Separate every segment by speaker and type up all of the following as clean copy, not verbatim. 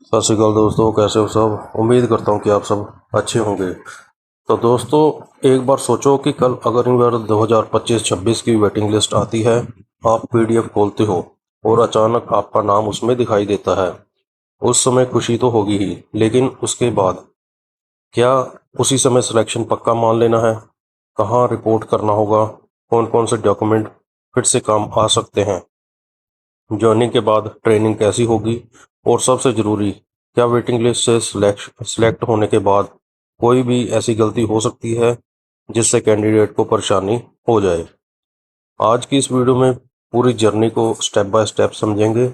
Speaker 1: सत श्रीकाल दोस्तों, कैसे हो सब। उम्मीद करता हूँ कि आप सब अच्छे होंगे। तो दोस्तों, एक बार सोचो कि कल अगर इन बार 2025-26 की वेटिंग लिस्ट आती है, आप पीडीएफ खोलते हो और अचानक आपका नाम उसमें दिखाई देता है। उस समय खुशी तो होगी ही, लेकिन उसके बाद क्या उसी समय सिलेक्शन पक्का मान लेना है? कहाँ रिपोर्ट करना होगा? कौन कौन से डॉक्यूमेंट फिर से काम आ सकते हैं? ज्वाइनिंग के बाद ट्रेनिंग कैसी होगी? और सबसे ज़रूरी, क्या वेटिंग लिस्ट से सिलेक्ट होने के बाद कोई भी ऐसी गलती हो सकती है जिससे कैंडिडेट को परेशानी हो जाए? आज की इस वीडियो में पूरी जर्नी को स्टेप बाय स्टेप समझेंगे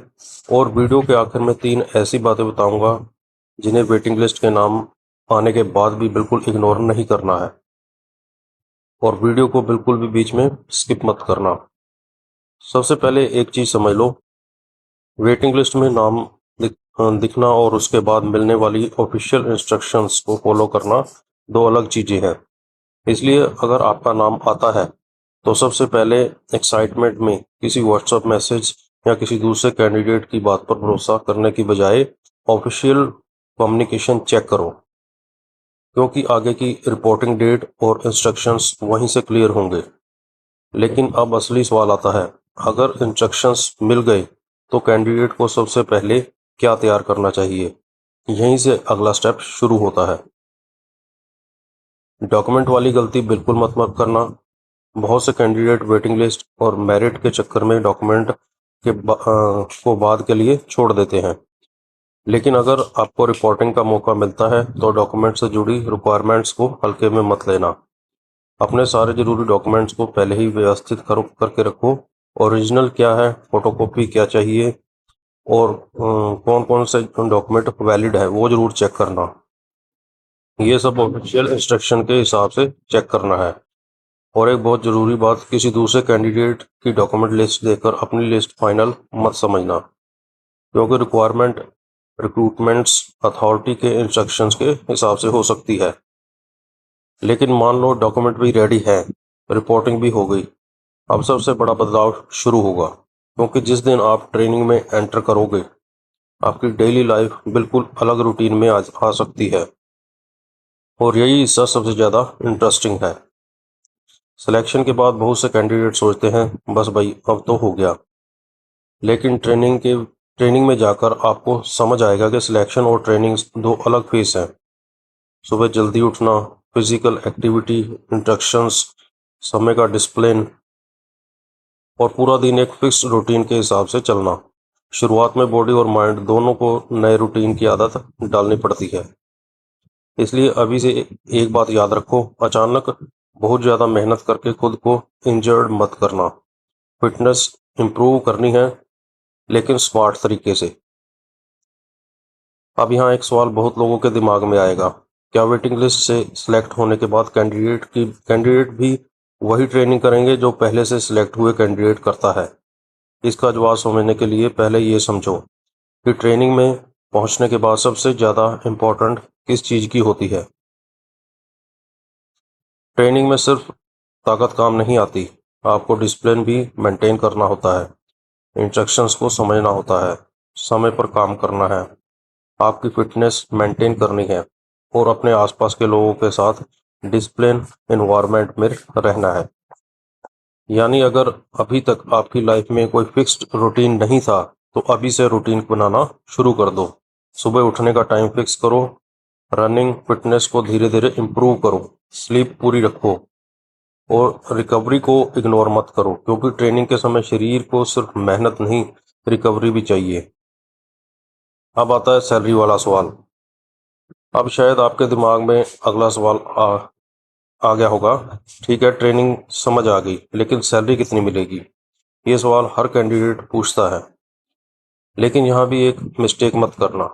Speaker 1: और वीडियो के आखिर में 3 ऐसी बातें बताऊंगा जिन्हें वेटिंग लिस्ट के नाम आने के बाद भी बिल्कुल इग्नोर नहीं करना है, और वीडियो को बिल्कुल भी बीच में स्किप मत करना। सबसे पहले एक चीज़ समझ लो, वेटिंग लिस्ट में नाम दिखना और उसके बाद मिलने वाली ऑफिशियल इंस्ट्रक्शंस को फॉलो करना दो अलग चीज़ें हैं। इसलिए अगर आपका नाम आता है तो सबसे पहले एक्साइटमेंट में किसी व्हाट्सएप मैसेज या किसी दूसरे कैंडिडेट की बात पर भरोसा करने की बजाय ऑफिशियल कम्युनिकेशन चेक करो, क्योंकि आगे की रिपोर्टिंग डेट और इंस्ट्रक्शंस वहीं से क्लियर होंगे। लेकिन अब असली सवाल आता है, अगर इंस्ट्रक्शंस मिल गए तो कैंडिडेट को सबसे पहले क्या तैयार करना चाहिए? यहीं से अगला स्टेप शुरू होता है। डॉक्यूमेंट वाली गलती बिल्कुल मत करना। बहुत से कैंडिडेट वेटिंग लिस्ट और मेरिट के चक्कर में डॉक्यूमेंट को बाद के लिए छोड़ देते हैं। लेकिन अगर आपको रिपोर्टिंग का मौका मिलता है तो डॉक्यूमेंट से जुड़ी रिक्वायरमेंट्स को हल्के में मत लेना। अपने सारे जरूरी डॉक्यूमेंट्स को पहले ही व्यवस्थित करके रखो। ओरिजिनल क्या है, फोटोकॉपी क्या चाहिए, और कौन कौन से डॉक्यूमेंट वैलिड है वो जरूर चेक करना। ये सब ऑफिशियल इंस्ट्रक्शन के हिसाब से चेक करना है। और एक बहुत ज़रूरी बात, किसी दूसरे कैंडिडेट की डॉक्यूमेंट लिस्ट देखकर अपनी लिस्ट फाइनल मत समझना, क्योंकि रिक्वायरमेंट रिक्रूटमेंट्स अथॉरिटी के इंस्ट्रक्शंस के हिसाब से हो सकती है। लेकिन मान लो डॉक्यूमेंट भी रेडी है, रिपोर्टिंग भी हो गई, अब सबसे बड़ा बदलाव शुरू होगा, क्योंकि जिस दिन आप ट्रेनिंग में एंटर करोगे आपकी डेली लाइफ बिल्कुल अलग रूटीन में आ सकती है। और यही हिस्सा सबसे ज़्यादा इंटरेस्टिंग है। सिलेक्शन के बाद बहुत से कैंडिडेट सोचते हैं बस भाई अब तो हो गया, लेकिन ट्रेनिंग में जाकर आपको समझ आएगा कि सिलेक्शन और ट्रेनिंग दो अलग फेस हैं। सुबह जल्दी उठना, फिजिकल एक्टिविटी, इंस्ट्रक्शंस, समय का डिसिप्लिन, और पूरा दिन एक फिक्स रूटीन के हिसाब से चलना। शुरुआत में बॉडी और माइंड दोनों को नए रूटीन की आदत डालनी पड़ती है। इसलिए अभी से एक बात याद रखो, अचानक बहुत ज़्यादा मेहनत करके खुद को इंजर्ड मत करना। फिटनेस इम्प्रूव करनी है, लेकिन स्मार्ट तरीके से। अब यहाँ एक सवाल बहुत लोगों के दिमाग में आएगा, क्या वेटिंग लिस्ट से सिलेक्ट होने के बाद कैंडिडेट भी वही ट्रेनिंग करेंगे जो पहले से सिलेक्ट हुए कैंडिडेट करता है? इसका जवाब समझने के लिए पहले ये समझो कि ट्रेनिंग में पहुंचने के बाद सबसे ज़्यादा इम्पोर्टेंट किस चीज़ की होती है। ट्रेनिंग में सिर्फ ताकत काम नहीं आती, आपको डिसिप्लिन भी मेंटेन करना होता है, इंस्ट्रक्शंस को समझना होता है, समय पर काम करना है, आपकी फिटनेस मेंटेन करनी है, और अपने आसपास के लोगों के साथ डिसिप्लिन एनवायरनमेंट में रहना है। यानी अगर अभी तक आपकी लाइफ में कोई फिक्स्ड रूटीन नहीं था तो अभी से रूटीन बनाना शुरू कर दो। सुबह उठने का टाइम फिक्स करो, रनिंग फिटनेस को धीरे धीरे इम्प्रूव करो, स्लीप पूरी रखो, और रिकवरी को इग्नोर मत करो, क्योंकि ट्रेनिंग के समय शरीर को सिर्फ मेहनत नहीं, रिकवरी भी चाहिए। अब आता है सैलरी वाला सवाल। अब शायद आपके दिमाग में अगला सवाल आ गया होगा, ठीक है ट्रेनिंग समझ आ गई, लेकिन सैलरी कितनी मिलेगी? ये सवाल हर कैंडिडेट पूछता है। लेकिन यहाँ भी एक मिस्टेक मत करना।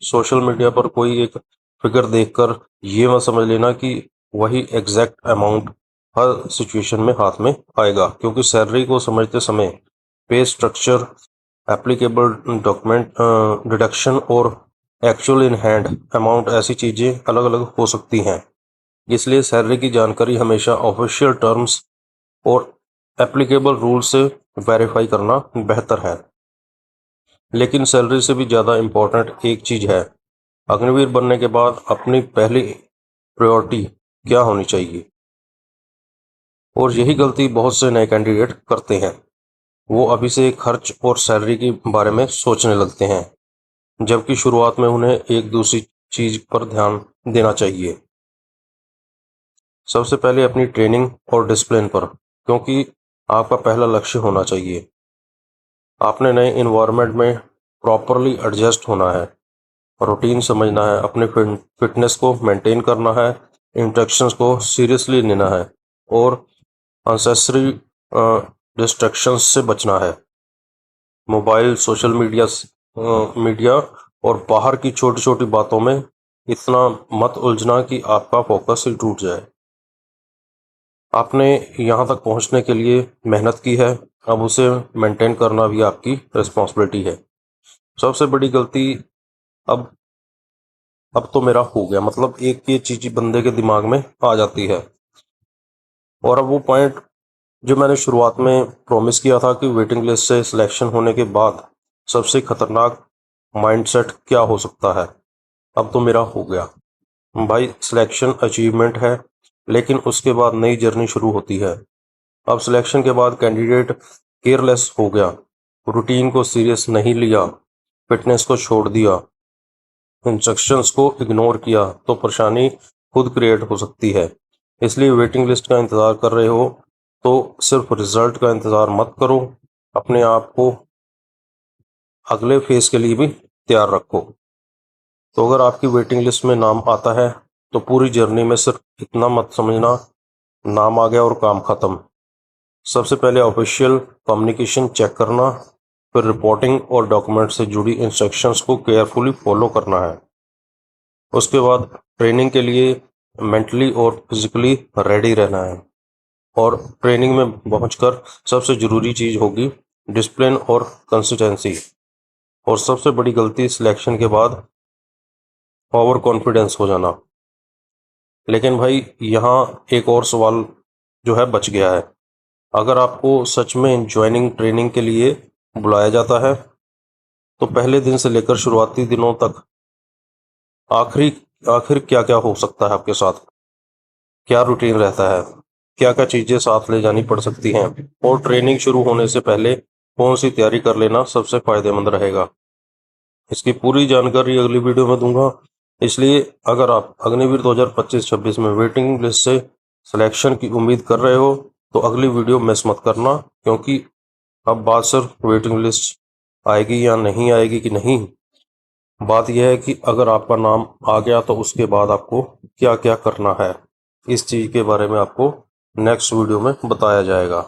Speaker 1: सोशल मीडिया पर कोई एक फिगर देखकर ये मत समझ लेना कि वही एग्जैक्ट अमाउंट हर सिचुएशन में हाथ में आएगा, क्योंकि सैलरी को समझते समय पे स्ट्रक्चर, एप्लीकेबल डॉक्यूमेंट डिडक्शन और एक्चुअल इन हैंड अमाउंट ऐसी चीज़ें अलग अलग हो सकती हैं। इसलिए सैलरी की जानकारी हमेशा ऑफिशियल टर्म्स और एप्लीकेबल रूल से वेरीफाई करना बेहतर है। लेकिन सैलरी से भी ज़्यादा इम्पोर्टेंट एक चीज़ है, अग्निवीर बनने के बाद अपनी पहली प्रायोरिटी क्या होनी चाहिए। और यही गलती बहुत से नए कैंडिडेट करते हैं। वो अभी से खर्च और सैलरी के बारे में सोचने लगते हैं, जबकि शुरुआत में उन्हें एक दूसरी चीज पर ध्यान देना चाहिए। सबसे पहले अपनी ट्रेनिंग और डिसिप्लिन पर, क्योंकि आपका पहला लक्ष्य होना चाहिए। आपने नए इन्वायरमेंट में प्रॉपरली एडजस्ट होना है, रूटीन समझना है, अपने फिटनेस को मेंटेन करना है, इंस्ट्रक्शंस को सीरियसली लेना है और अनसेसरी डिस्ट्रैक्शंस से बचना है। मोबाइल, सोशल मीडिया और बाहर की छोटी छोटी बातों में इतना मत उलझना कि आपका फोकस ही टूट जाए। आपने यहाँ तक पहुँचने के लिए मेहनत की है, अब उसे मेंटेन करना भी आपकी रिस्पॉन्सिबिलिटी है। सबसे बड़ी गलती अब अब तो मेरा हो गया, मतलब एक ये चीज बंदे के दिमाग में आ जाती है। और अब वो पॉइंट जो मैंने शुरुआत में प्रॉमिस किया था कि वेटिंग लिस्ट से सिलेक्शन होने के बाद सबसे खतरनाक माइंडसेट क्या हो सकता है, अब तो मेरा हो गया। भाई, सिलेक्शन अचीवमेंट है, लेकिन उसके बाद नई जर्नी शुरू होती है। अब सिलेक्शन के बाद कैंडिडेट केयरलेस हो गया, रूटीन को सीरियस नहीं लिया, फिटनेस को छोड़ दिया, इंस्ट्रक्शंस को इग्नोर किया, तो परेशानी खुद क्रिएट हो सकती है। इसलिए वेटिंग लिस्ट का इंतज़ार कर रहे हो तो सिर्फ रिजल्ट का इंतज़ार मत करो, अपने आप को अगले फेज के लिए भी तैयार रखो। तो अगर आपकी वेटिंग लिस्ट में नाम आता है तो पूरी जर्नी में सिर्फ इतना मत समझना, नाम आ गया और काम खत्म। सबसे पहले ऑफिशियल कम्युनिकेशन चेक करना, फिर रिपोर्टिंग और डॉक्यूमेंट से जुड़ी इंस्ट्रक्शंस को केयरफुली फॉलो करना है। उसके बाद ट्रेनिंग के लिए मेंटली और फिजिकली रेडी रहना है। और ट्रेनिंग में पहुंचकर सबसे ज़रूरी चीज़ होगी डिसिप्लिन और कंसिस्टेंसी। और सबसे बड़ी गलती सिलेक्शन के बाद ओवर कॉन्फिडेंस हो जाना। लेकिन भाई, यहाँ एक और सवाल जो है बच गया है। अगर आपको सच में ज्वाइनिंग ट्रेनिंग के लिए बुलाया जाता है तो पहले दिन से लेकर शुरुआती दिनों तक आखिरी आखिर क्या क्या हो सकता है आपके साथ, क्या रूटीन रहता है, क्या क्या चीज़ें साथ ले जानी पड़ सकती हैं, और ट्रेनिंग शुरू होने से पहले कौन सी तैयारी कर लेना सबसे फायदेमंद रहेगा। इसकी पूरी जानकारी अगली वीडियो में दूंगा। इसलिए अगर आप अग्निवीर 2025-26 में वेटिंग लिस्ट से सिलेक्शन की उम्मीद कर रहे हो तो अगली वीडियो मिस मत करना, क्योंकि अब बात सिर्फ वेटिंग लिस्ट आएगी या नहीं आएगी की नहीं, बात यह है कि अगर आपका नाम आ गया तो उसके बाद आपको क्या क्या करना है। इस चीज़ के बारे में आपको नेक्स्ट वीडियो में बताया जाएगा।